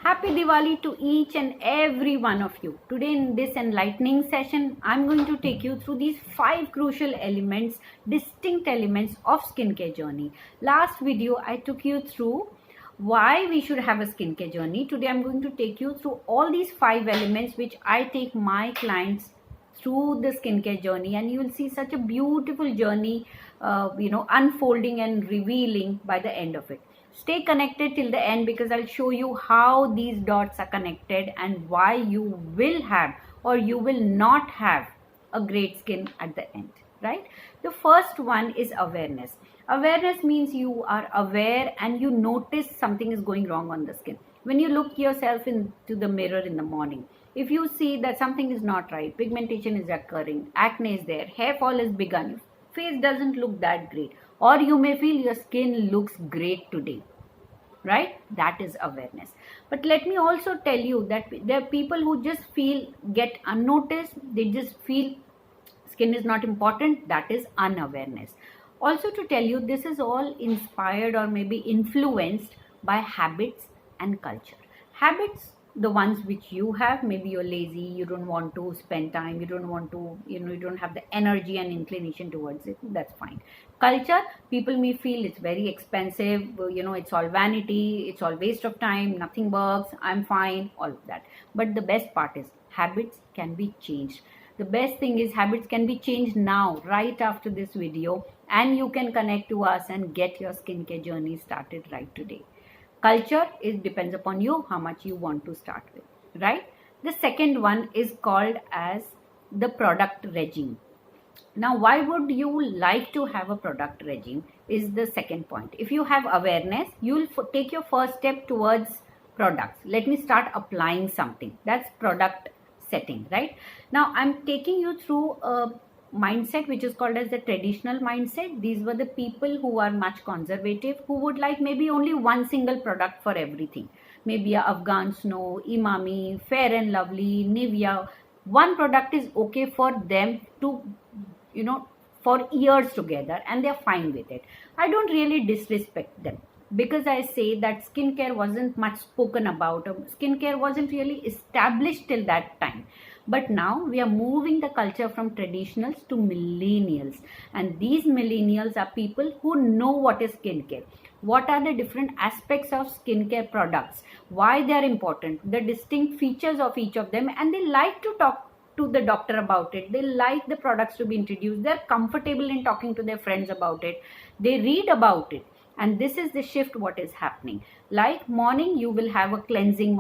Happy Diwali to each and every one of you. Today in this enlightening session, I'm going to take you through these 5 crucial elements, distinct elements of skincare journey. Last video, I took you through why we should have a skincare journey. Today, I'm going to take you through all these 5 elements which I take my clients through the skincare journey, and you will see such a beautiful journey, unfolding and revealing by the end of it. Stay connected till the end because I'll show you how these dots are connected and why you will have or you will not have a great skin at the end, right? The first one is awareness. Awareness means you are aware and you notice something is going wrong on the skin. When you look yourself into the mirror in the morning, if you see that something is not right, pigmentation is occurring, acne is there, hair fall has begun, your face doesn't look that great, or you may feel your skin looks great today, right? That is awareness. But let me also tell you that there are people who just get unnoticed, they just feel skin is not important. That is unawareness. Also, to tell you, this is all inspired or maybe influenced by habits and culture. Habits, the ones which you have, maybe you're lazy, you don't want to spend time, you don't want to, you don't have the energy and inclination towards it. That's fine. Culture, people may feel it's very expensive, it's all vanity, it's all waste of time, nothing works, I'm fine, all of that. But the best part is habits can be changed. The best thing is habits can be changed now, right after this video, and you can connect to us and get your skincare journey started right today. Culture, it depends upon you how much you want to start with, right? The second one is called as the product regime. Now, why would you like to have a product regime is the second point. If you have awareness, you'll take your first step towards products. Let me start applying something. That's product setting, right? Now, I'm taking you through a mindset which is called as the traditional mindset. These were the people who are much conservative, who would like maybe only one single product for everything. Maybe a Afghan Snow, Imami, Fair and Lovely, Nivea. One product is okay for them to, for years together, and they're fine with it. I don't really disrespect them, because I say that skincare wasn't much spoken about. Skincare wasn't really established till that time. But now we are moving the culture from traditionals to millennials. And these millennials are people who know what is skincare. What are the different aspects of skincare products? Why they are important? The distinct features of each of them. And they like to talk to the doctor about it. They like the products to be introduced. They're comfortable in talking to their friends about it. They read about it. And this is the shift what is happening. Like morning, you will have a cleansing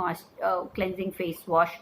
face wash.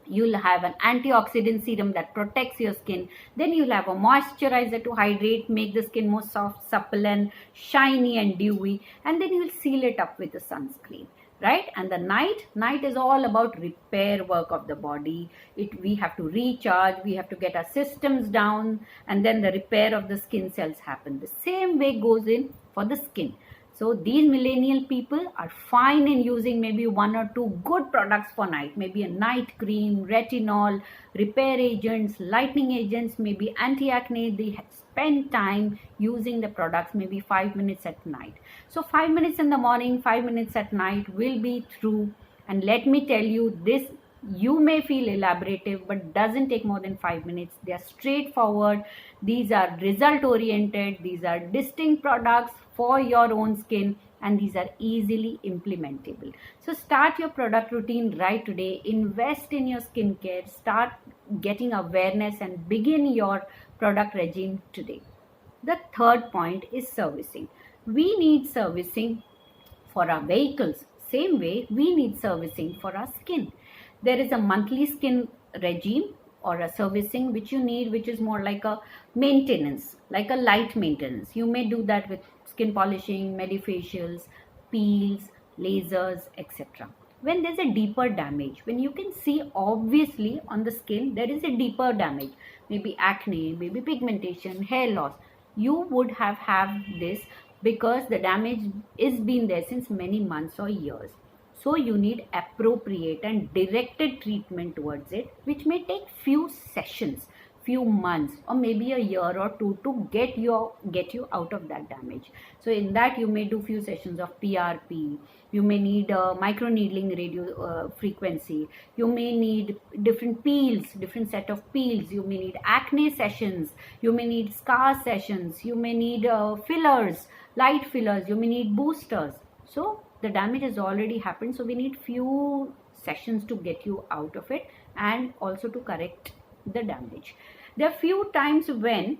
You'll have an antioxidant serum that protects your skin. Then you'll have a moisturizer to hydrate, make the skin more soft, supple and shiny and dewy. And then you'll seal it up with a sunscreen, right? And the night is all about repair work of the body. We have to recharge, we have to get our systems down, and then the repair of the skin cells happen. The same way goes in for the skin. So these millennial people are fine in using maybe 1 or 2 good products for night. Maybe a night cream, retinol, repair agents, lightening agents, maybe anti-acne. They spend time using the products, maybe 5 minutes at night. So 5 minutes in the morning, 5 minutes at night will be through. And let me tell you this, you may feel elaborative, but doesn't take more than 5 minutes. They are straightforward. These are result oriented. These are distinct products for your own skin, and these are easily implementable. So start your product routine right today. Invest in your skincare. Start getting awareness and begin your product regime today. The third point is servicing. We need servicing for our vehicles. Same way we need servicing for our skin. There is a monthly skin regime or a servicing which you need, which is more like a maintenance, like a light maintenance. You may do that with skin polishing, medifacials, peels, lasers, etc. When there's a deeper damage, when you can see obviously on the skin there is a deeper damage, maybe acne, maybe pigmentation, hair loss, you would have this because the damage is been there since many months or years. So you need appropriate and directed treatment towards it, which may take few sessions, few months or maybe a year or two to get you out of that damage. So in that you may do few sessions of PRP, you may need micro needling radio frequency, you may need different peels, different set of peels, you may need acne sessions, you may need scar sessions, you may need fillers, light fillers, you may need boosters. So the damage has already happened, so we need few sessions to get you out of it and also to correct the damage. There are few times when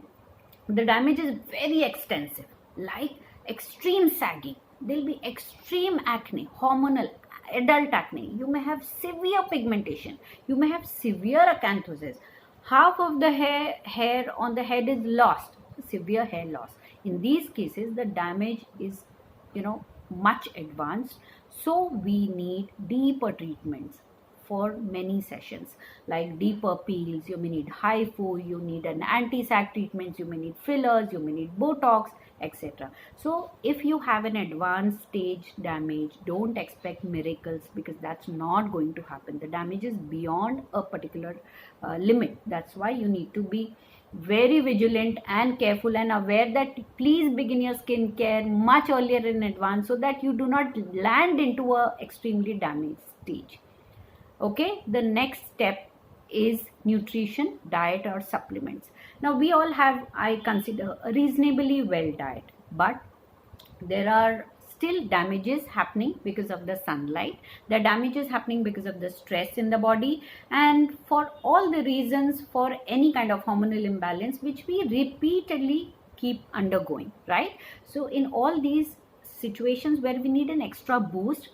the damage is very extensive, like extreme sagging, there'll be extreme acne, hormonal adult acne, you may have severe pigmentation, you may have severe acanthosis, half of the hair on the head is lost, severe hair loss. In these cases the damage is much advanced, so we need deeper treatments for many sessions, like deeper peels, you may need HIFU, you need an anti-sag treatments, you may need fillers, you may need Botox, etc. So if you have an advanced stage damage, don't expect miracles, because that's not going to happen. The damage is beyond a particular limit. That's why you need to be very vigilant and careful and aware that please begin your skincare much earlier in advance, so that you do not land into a extremely damaged stage. Okay, the next step is nutrition, diet or supplements. Now we all have, I consider, a reasonably well diet, but there are still damages happening because of the sunlight, the damages happening because of the stress in the body, and for all the reasons, for any kind of hormonal imbalance which we repeatedly keep undergoing, right? So in all these situations where we need an extra boost,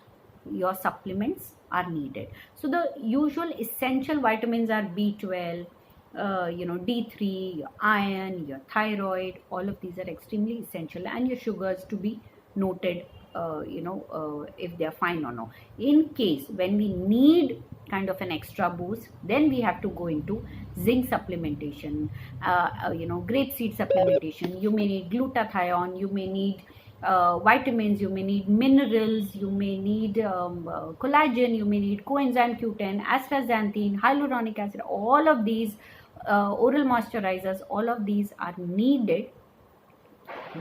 your supplements are needed. So the usual essential vitamins are B12, D3, your iron, your thyroid, all of these are extremely essential, and your sugars to be noted, if they are fine or no. In case when we need kind of an extra boost, then we have to go into zinc supplementation, grapeseed supplementation, you may need glutathione, you may need vitamins, you may need minerals, you may need collagen, you may need coenzyme Q10, astaxanthin, hyaluronic acid, all of these oral moisturizers, all of these are needed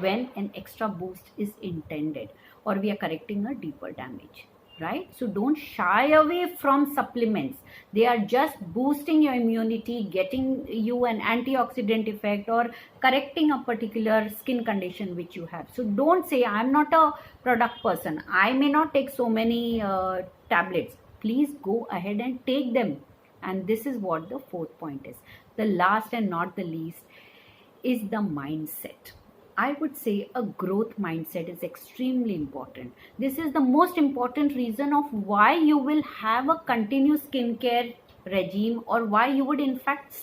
when an extra boost is intended or we are correcting a deeper damage, right? So don't shy away from supplements. They are just boosting your immunity, getting you an antioxidant effect, or correcting a particular skin condition which you have. So don't say, I'm not a product person, I may not take so many tablets. Please go ahead and take them. And this is what the fourth point is. The last and not the least is the mindset. I would say a growth mindset is extremely important. This is the most important reason of why you will have a continuous skincare regime, or why you would in fact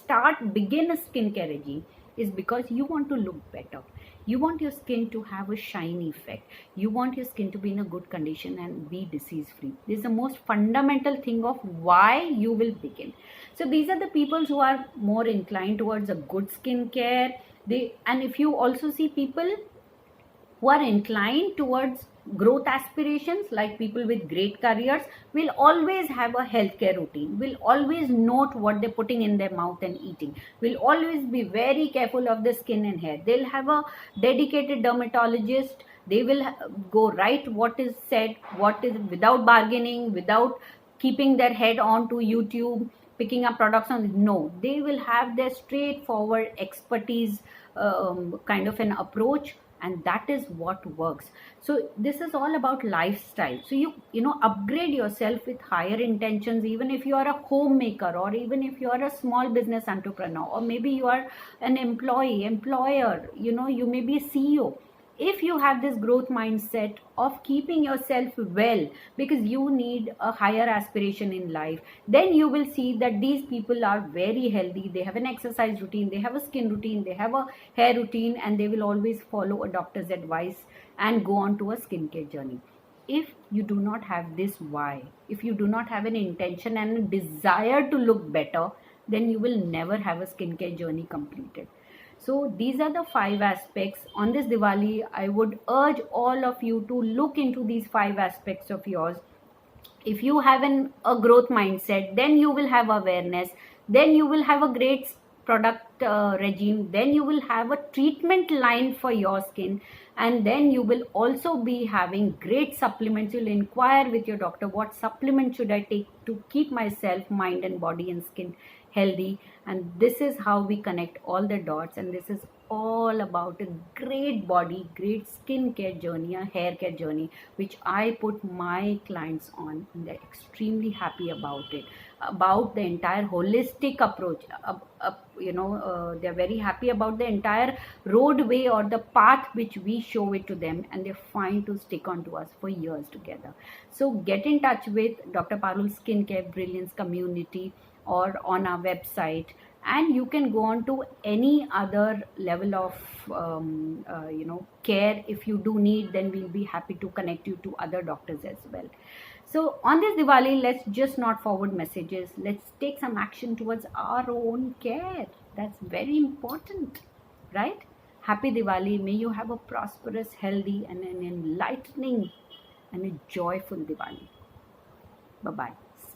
begin a skincare regime, is because you want to look better. You want your skin to have a shiny effect. You want your skin to be in a good condition and be disease free. This is the most fundamental thing of why you will begin. So these are the people who are more inclined towards a good skincare. And if you also see people who are inclined towards growth aspirations, like people with great careers, will always have a healthcare routine, will always note what they're putting in their mouth and eating, will always be very careful of the skin and hair. They'll have a dedicated dermatologist. They will go right what is said, what is, without bargaining, without keeping their head on to YouTube, picking up products on. No, they will have their straightforward expertise kind of an approach, and that is what works. So this is all about lifestyle. So you upgrade yourself with higher intentions, even if you are a homemaker, or even if you are a small business entrepreneur, or maybe you are an employer, you may be a CEO. If you have this growth mindset of keeping yourself well, because you need a higher aspiration in life, then you will see that these people are very healthy. They have an exercise routine, they have a skin routine, they have a hair routine, and they will always follow a doctor's advice and go on to a skincare journey. If you do not have this why, if you do not have an intention and a desire to look better, then you will never have a skincare journey completed. So these are the 5 aspects. On this Diwali, I would urge all of you to look into these 5 aspects of yours. If you have a growth mindset, then you will have awareness, then you will have a great product regime, then you will have a treatment line for your skin, and then you will also be having great supplements. You'll inquire with your doctor, what supplement should I take to keep myself, mind and body and skin healthy. And this is how we connect all the dots, and this is all about a great body, great skincare journey, a hair care journey, which I put my clients on, and they're extremely happy about it, about the entire holistic approach. They're very happy about the entire roadway or the path which we show it to them, and they're fine to stick on to us for years together. So get in touch with Dr. Parul Skincare Brilliance community or on our website, and you can go on to any other level of care. If you do need, then we'll be happy to connect you to other doctors as well. So on this Diwali, let's just not forward messages. Let's take some action towards our own care. That's very important, right? Happy Diwali. May you have a prosperous, healthy, and an enlightening and a joyful Diwali. Bye-bye.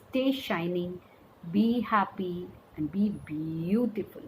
Stay shining, be happy, and be beautiful.